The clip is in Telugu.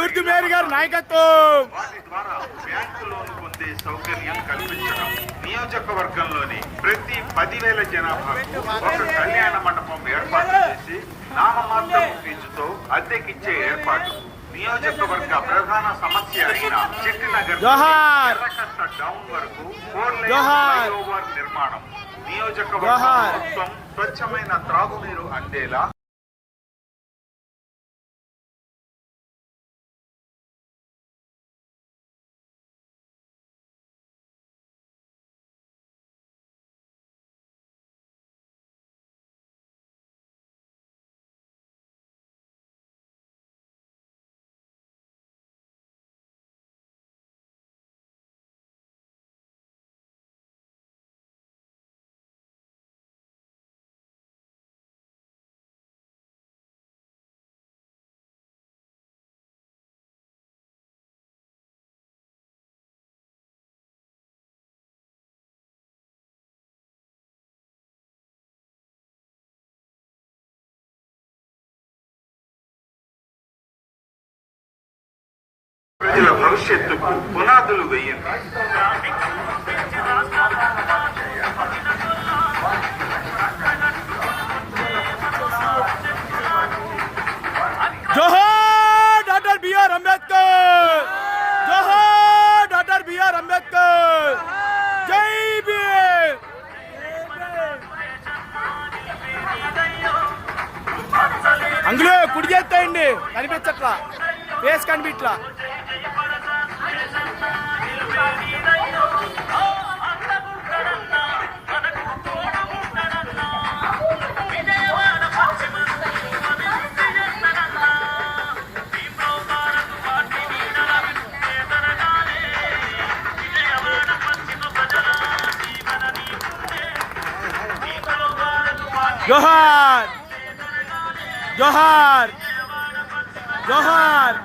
ఉర్దు మేయర్ గారి నాయకత్వం. వాటి ద్వారా బ్యాంకు లోన్ పొందే సౌకర్యం కల్పించడం, నియోజకవర్గంలోని ప్రతి 10,000 జనాభాకు ఒక కళ్యాణ మండపం ఏర్పాటు చేసి నామమాత్రపు ఫీజుతో అద్దెకిచ్చే ఏర్పాటు, నియోజకవర్గ ప్రధాన సమస్య అయిన చిట్టినగర్ ఎర్రకట్ట డౌన్ వరకు 4 లేన్ ఫ్లైఓవర్ నిర్మాణం, నియోజకవర్గం మొత్తం స్వచ్ఛమైన త్రాగునీరు అందేలా ప్రజల భవిష్యత్తుకు పునాదులు వేయండి. జోహార్ డాక్టర్ బిఆర్ అంబేద్కర్, జోహార్ డాక్టర్ బిఆర్ అంబేద్కర్, జై భీమ్. అందులో కుడి చేస్తాయండి, కనిపించట్లా, ఫేస్ కనిపించట్లా. జోహార్ జోహార్ జోహార్.